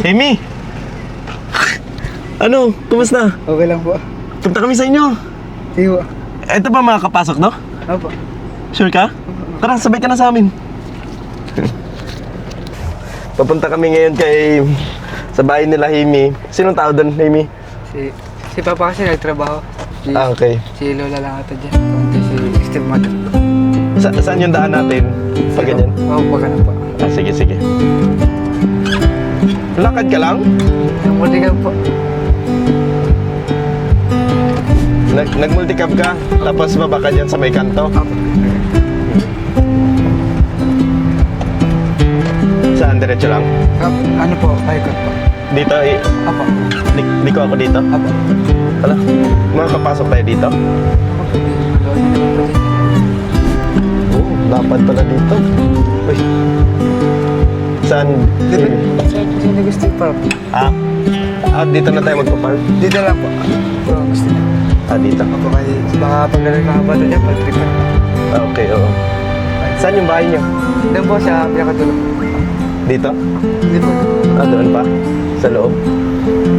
Amy! Ano? Kumusta? Okay lang po. Punta kami sa inyo. Sige po. Ito ba makakapasok, no? Opo. Sure ka? Tara, sabay ka na sa amin. Papunta kami ngayon sa bahay nila, Amy. Sinong tao doon, Amy? Si Papa kasi nagtrabaho. Okay. Si Lola lang ata dyan. Kunti si stepmother. Saan yung daan natin? Pag ganyan? Oo, pag ano po. Sige, sige. Lakad ka lang? Multicab po. Nag-multicab ka, tapos baba ka dyan sa may kanto. Opo. Saan? Diretso lang? Ano po? Paikot po. Dito, Opo. di ko ako dito. Opo. Hala, makakapasok tayo dito? Oo, dapat pala dito. Uy. Saan? Saan gusto yung park? Dito na tayo magpapark. Dito lang po. Kung gusto niya. Dito. Opo, kasi baka pag galing mga bata dyan, pag-tripan. Okay, oo. Saan yung bahay niyo? Doon po sa pinakadulo. Dito? Dito po. Doon pa? Sa loob?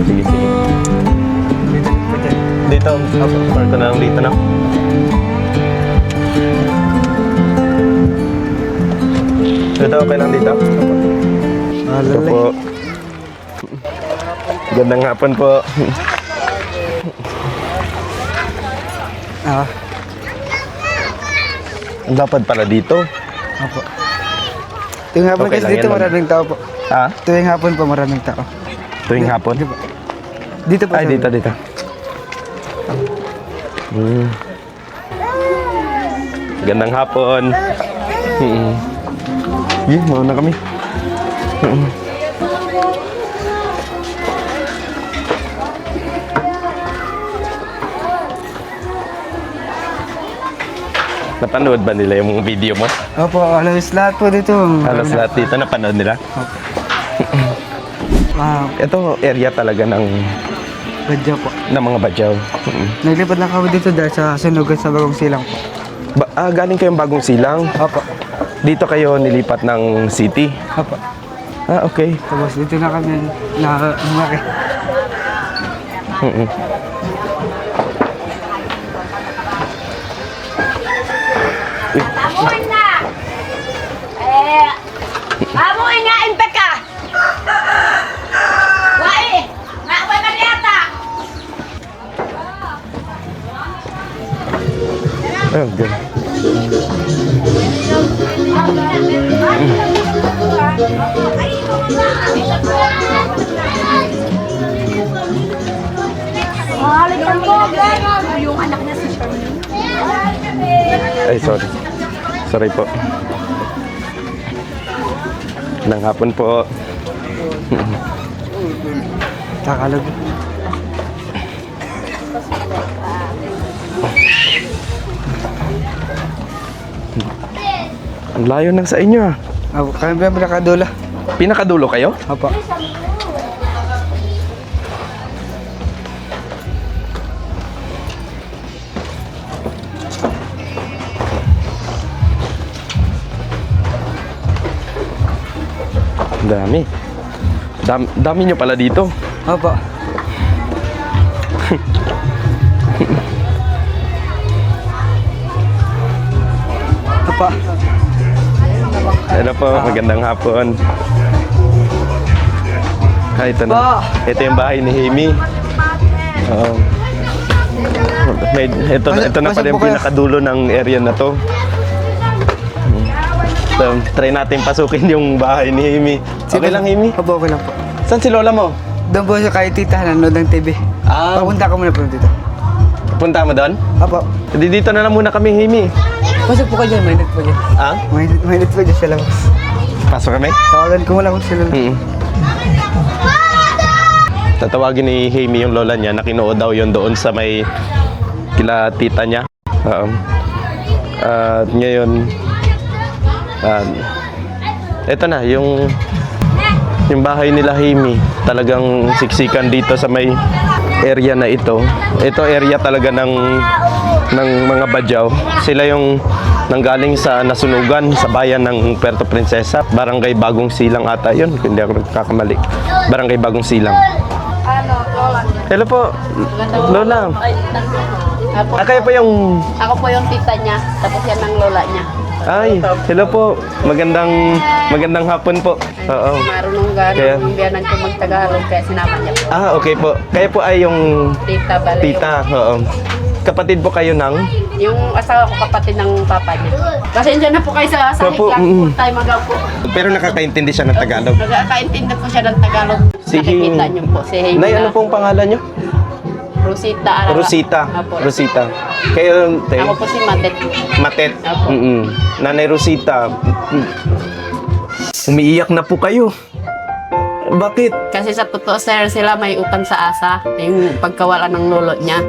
Sige, sige. Dito po dyan. Dito? Park ko na lang dito na. Ito, okay lang dito? Ito po. Gandang hapon po. Ang lapad pala dito. Opo. Tuwing hapon Okay kasi lang dito yan, maraming tao po. Tuwing hapon po maraming tao. Tuwing hapon? Dito po. Ay, dito, dito. Gandang hapon. Mauna kami. Napanood ba nila yung video mo? Opo, halos lahat po dito. Halos lahat dito napanood nila? Ito area talaga ng Badyaw po. mga badyaw. Naglipad lang kami dito dahil sa sunugan sa Bagong Silang po. Galing kayong Bagong Silang? Opo. Dito kayo nilipat ng city? Opo. Okay. Tapos dito na kami lumaki. Amuin na! Amuin nga, impek ka! Wai! Wai Mariata! Okay. Halikan ko, yung anak niya si Charmaine. Ay, sorry. Sorry po. Nang hapon po. Tagalog. Ang layo ng sa inyo ah. Opo, kami ba pinakadulo? Pinakadulo kayo? Opo. Dami. Dami nyo pala dito. Opo. Opo. Hello po, magandang hapon. Ito na. Ito yung bahay ni Amy. Ito na pala yung pinakadulo ng area na to. So, try natin pasukin yung bahay ni Amy. Okay lang, Amy? Opo, okay lang po. Saan si Lola mo? Doon po sa kay tita, nanonood ng TV. Papunta ka muna po dito. Punta mo doon? Opo. Dito na lang muna kami, Amy. Pasok po kayo dyan, mainit po dyan. Mainit po dyan sa labas. Pasok kami? Tawagan ko muna kung sila. Tatawagin ni Amy yung lola niya na kinuod daw yun doon sa may kila tita niya. At ngayon, ito na, yung bahay nila Amy. Talagang siksikan dito sa may area na ito. Ito area talaga ng mga Badyaw. Sila yung nanggaling sa nasunugan sa bayan ng Puerto Princesa. Barangay Bagong Silang ata yun, kung hindi ako nagkakamali. Barangay Bagong Silang. Hello po, Lola. Kayo po yung... Ako po yung tita niya, tapos yan ang lola niya. Ay, hello po. Magandang hapon po. Oo. Marunong Kaya- gano'n, biyanan ko magtagalog, kaya sinama niya po. Okay po. Kayo po ay yung Tita, bale. tita. Oo. Kapatid po kayo ng... Yung asawa ko kapatid ng papa niya. Pasensya na po kayo sa Opo, higang po tayo magaw po. Pero nakakaintindi siya ng Tagalog. Nagkakaintindi po siya ng Tagalog. Nakikita niyo po, si Heidi Nay, ano pong pangalan niyo? Rosita Arara. Rosita. Apo. Rosita. Kayo, te? Ako po si Matet. Matet. Apo. Nanay Rosita. Umiiyak na po kayo. Bakit? Kasi sa totoo sir, sila may utang sa asa. Yung pagkawala ng lolo niya.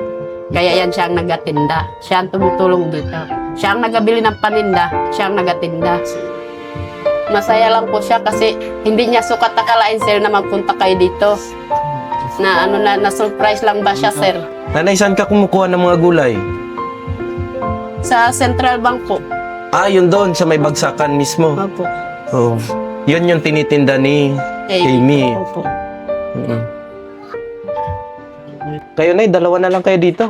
Kaya yan siya ang nagatinda. Siya ang tumutulong dito. Siya ang nagabili ng paninda. Siya ang nagatinda. Masaya lang po siya kasi hindi niya sukat akalain sir na magpunta kayo dito. Na na-surprise lang ba siya sir? Nanay, saan ka kumukuha ng mga gulay? Sa Central Bank po. Yun doon, sa may bagsakan mismo. Opo. Oo. Yun yung tinitinda ni Amy. Opo. Kayo, Nay, dalawa na lang kayo dito.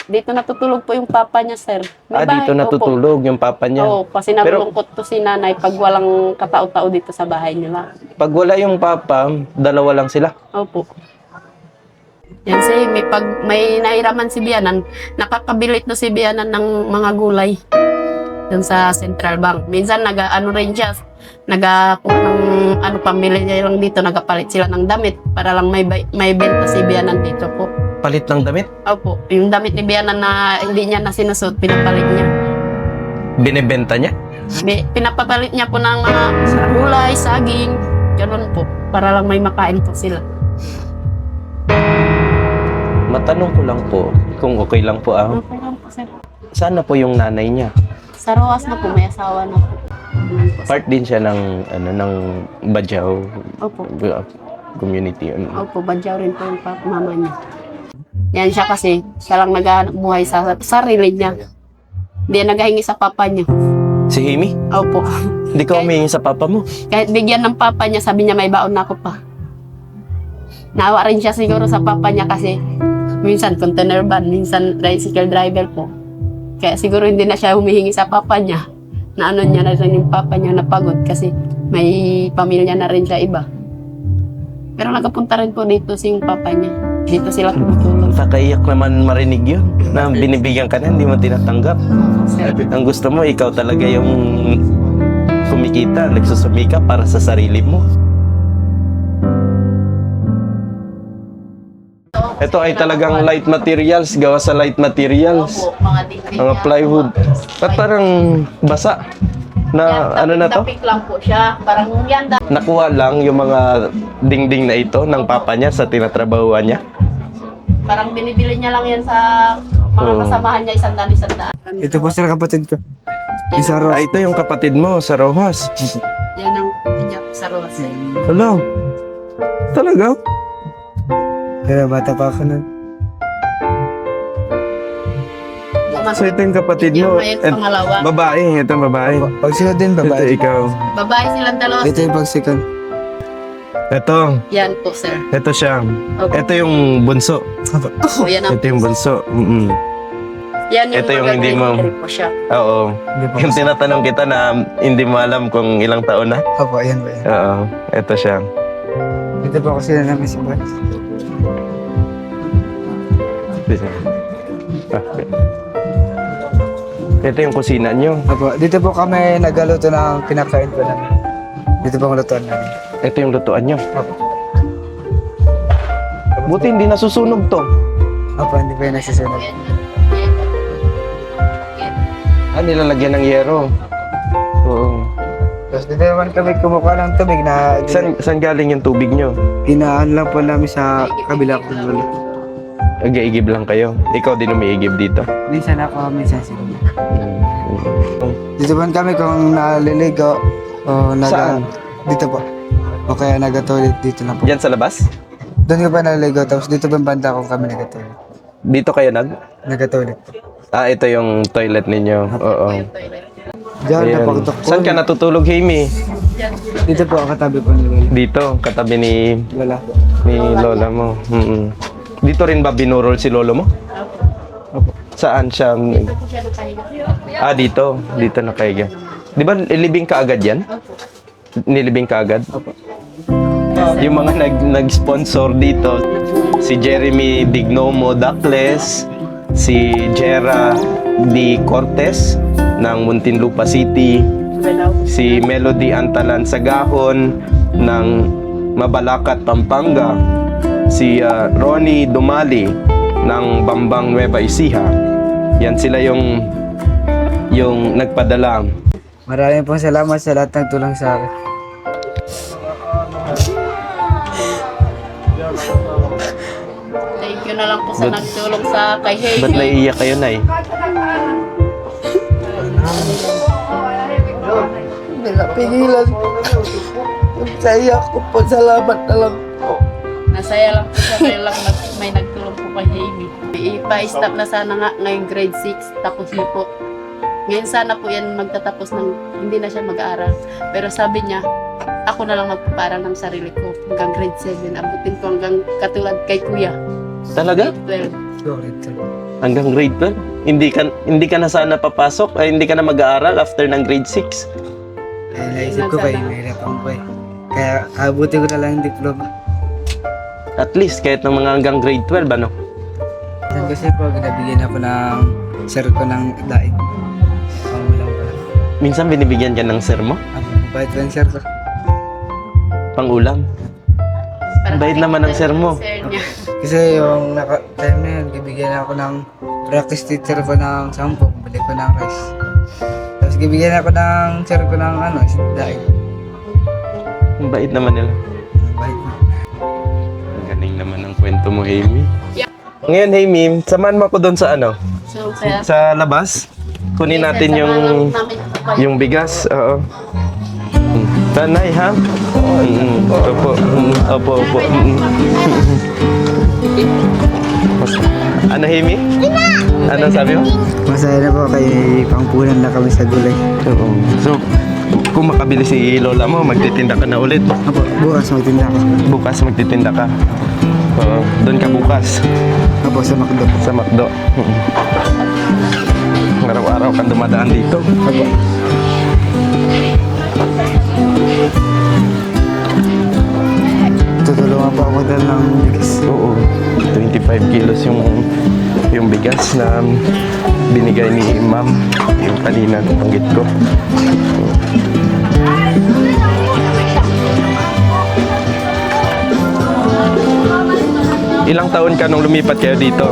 Dito natutulog po yung papa niya sir. May Dito bahay, natutulog yung papa niya. Oo, kasi nalulungkot po si nanay pag walang katao-tao dito sa bahay nila. Pag wala yung papa, dalawa lang sila. Opo. Yan si pag may nahiraman si Bianan, nakakabilit na si Bianan ng mga gulay dun sa Central Bank. Minsan nag-ano rin siya, nag-kuha ng pambili niya lang dito, nagapalit sila ng damit para lang may benta si Bianan dito po. Palit ng damit? Opo, yung damit ni Bianan na hindi niya na sinusot, pinapalit niya. Binebenta niya? Pinapapalit niya po ng mga gulay, saging, ganun po, para lang may makain po sila. Matanong ko lang po, kung okay lang po Okay lang po, sir. Saan na po yung nanay niya? Sa Roas na po, may asawa na po. Part din siya ng ng Badyaw Opo. community. Opo, badyaw rin po yung mama niya. Yan siya kasi, siya lang naghahanap buhay sa sarili niya. Hindi naghahingi sa papa niya. Si Amy? Opo. Hindi ka humingi sa papa mo? Kahit bigyan ng papa niya, sabi niya may baon na ako pa. Naawa rin siya siguro sa papa niya kasi minsan container van, minsan tricycle driver po. Kaya siguro hindi na siya humihingi sa papa niya. Na ano niya na rin yung papa niya napagod kasi may pamilya na rin siya iba. Pero nagpunta rin po dito si yung papa niya. Dito sila tumutulong. Nakaiyak naman marinig yun. Na binibigyan ka na, hindi mo tinatanggap. Ang gusto mo, ikaw talaga yung kumikita, nagsusumika para sa sarili mo. Ito ay talagang light materials, gawa sa light materials. Opo, mga dingding Mga niya. plywood. At parang basa. Na ano na to? Tapik lang po siya. Parang yan Nakuha lang yung mga dingding na ito ng papa niya sa tinatrabahuan niya. parang binibili niya lang yan sa mga Oo. kasamahan niya, isang-daan. Ito po sir kapatid ko. Isa ro. Ito yung kapatid mo sa Rojas. Yan ang niya sa Roas. Hello. Talaga? Kaya bata pa ako nun. So ito yung kapatid Yung mo. may pangalawa. Babae, ito babae. Pag sunod din Ito babae. ikaw. Babae silang dalawa. Ito yung pag second. Ito. Yan po, sir. Ito siya. Okay. Ito yung bunso. O, yan ang... Ito yung bunso. Yan ito yung hindi mo- magagawin po siya. Oo. Hindi po. Yung tinatanong kita na hindi mo alam kung ilang taon na. Opo, ayan po yan. Oo. Ito siya. Dito po ako sila namin sa bahay. Ito yung kusina nyo. Opo, dito po kami nagaluto ng kinakain po namin. Dito po ang lutuan namin. Ito yung lutuan nyo. Opo. Buti hindi nasusunog to. Opo, hindi pa yung nagsisunod. Nilalagyan ng yero. Oo. Tapos dito naman kami kumukuha ng tubig na Saan galing yung tubig nyo? inaan lang po namin sa kabila ko. Nag-iigib lang kayo. Ikaw din umiigib dito. Minsan ako, minsan sila. Dito man kami kung naliligo o Saan? Dito po. O kaya nagatoilet dito na po. Yan sa labas? Doon ka pa naliligo, tapos dito ba banda ko kami nagatoilet. Dito kayo Nagatoilet po. ito yung toilet ninyo. Oo. Diyan, Ayan. napakutok po. Saan ka natutulog, Himi? Dito po, katabi po ni Lola. Dito, katabi ni Lola. lola mo. Mm-mm. Dito rin ba binurol si lolo mo? Opo. Saan siya? Dito. Dito nakahiga. Di ba ilibing ka agad yan? Nilibing ka agad? Opo. Yung mga nag-sponsor dito, si Jeremy Dignomo Dacles, si Jera D. Cortez ng Muntinlupa City, si Melody Antalan Sagahon ng Mabalacat, Pampanga, si Ronnie Dumali ng Bambang Nueva Ecija. Yan sila yung nagpadala. Maraming pong salamat sa lahat ng tulong sa akin. Thank you na lang po sa nagtulong sa kay Hailey. Ba't naiiyak kayo, Nay? Hindi na pigilan. Saya ko po. Salamat na lang po. Nasaya lang po siya kaya lang may nagtulong po kay Hailey. Ipa-stop na sana nga ngayong grade 6 tapos niyo po. Ngayon sana po yan magtatapos ng hindi na siya mag-aaral. Pero sabi niya, ako na lang magpaparal ng sarili ko hanggang grade 7. Abutin ko hanggang katulad kay Kuya. Talaga? Grade 12. Correct. Hanggang grade 12? Hindi ka na sana papasok? Ay, hindi ka na mag-aaral after ng grade 6? Naisip ko kayo, mahirap ako pa eh. Kaya abutin ko na lang yung diploma. At least, kahit ng mga hanggang grade 12, ano? Yan kasi po, ginabigyan ako ng sir ko ng daig. Pangulang pala. Minsan binibigyan ka ng sir mo? Ako, mabait lang sir ko. Pang-ulam? Parang Bayad naman ng sir mo. Sir niya. Kasi yung time na yun, gibigyan ako ng practice teacher ko ng 10, balik ko ng rice. Tapos gibigyan ako ng sir ko ng daig. Ang bait naman nila. Mabait na. Ang galing naman ng kwento mo, Amy. Yeah. Ngayon, Amy, samahan mo ako doon sa ano? So, kaya... Sa labas? Kunin natin yung bigas. Oo. Tanay, ha? Opo. Opo. Ano, Amy? Ano sabi mo? Masaya na po kay pangpunan na kami sa gulay. Oo. So, kung makabili si lola mo, magtitinda ka na ulit. Apo, bukas magtinda ako. Bukas magtitinda ka. Oo. Doon ka bukas. Apo, sa McDo. Sa McDo. Araw-araw kang dumadaan dito. Apo. Tutulungan po ako dahil ng bigas. Oo. 25 kilos yung bigas na binigay ni ma'am. Yung kanina nabanggit ko. Ilang taon ka nung lumipat kayo dito?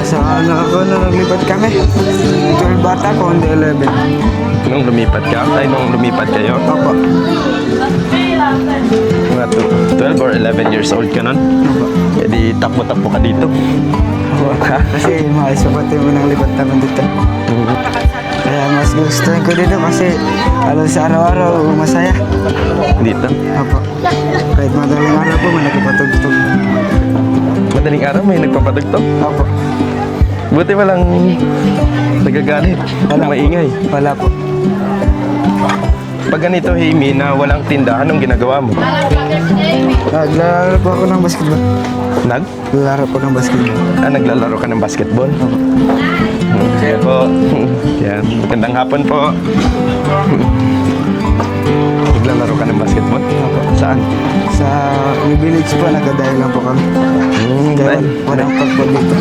Sa ako na naglipat kami. 12 bata ko, hindi 11. Nung lumipat ka? Ay, nung lumipat kayo? Opo. Mga 12 or 11 years old ka nun? Opo. E di takbo-takbo ka dito. Opo. Kasi mga sapat yung unang lipat namin dito. Kaya mas gustuhin ko dito kasi halos sa araw-araw masaya. Dito? Opo. Kahit madaling araw po, may nakipatugtog. Madaling araw may nagpapadugtog. Opo. Buti walang nagagalit. Walang maingay. Wala po. Pag ganito, Amy, na walang tinda, anong ginagawa mo? Naglalaro po ako ng basketball. Naglalaro Naglalaro po ng basketball. naglalaro ka ng basketball? Opo. Kaya po. Yan. Magandang hapon po. Naglalaro ka ng basketball? Opo. Saan? Sa may village po, nagadayo lang po kami. Kaya walang pagpo dito.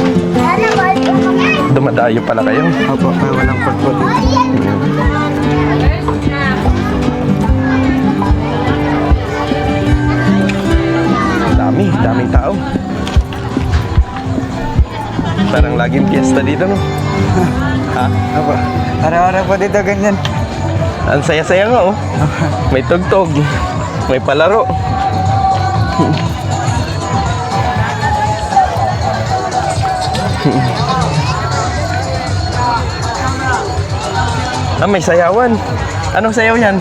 Dumadayo pala kayo. Opo, kaya walang pagpo dito. Daming tao. Parang laging piyesta dito, no? Ha? Opo. Araw-araw po dito ganyan. Ang saya-saya nga, oh. May tugtog. May palaro. May sayawan. Anong sayaw yan?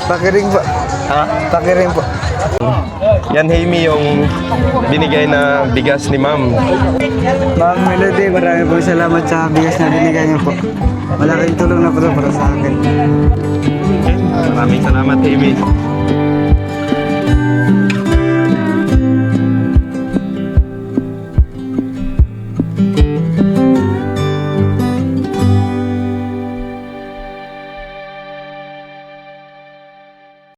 Pakiring po. Ha? Pakiring po. Yan, Haimi, yung binigay na bigas ni ma'am. Ma'am Melody, maraming po salamat sa bigas na binigay niyo po. Malaking tulong na po ito para sa akin. Maraming salamat, Haimi.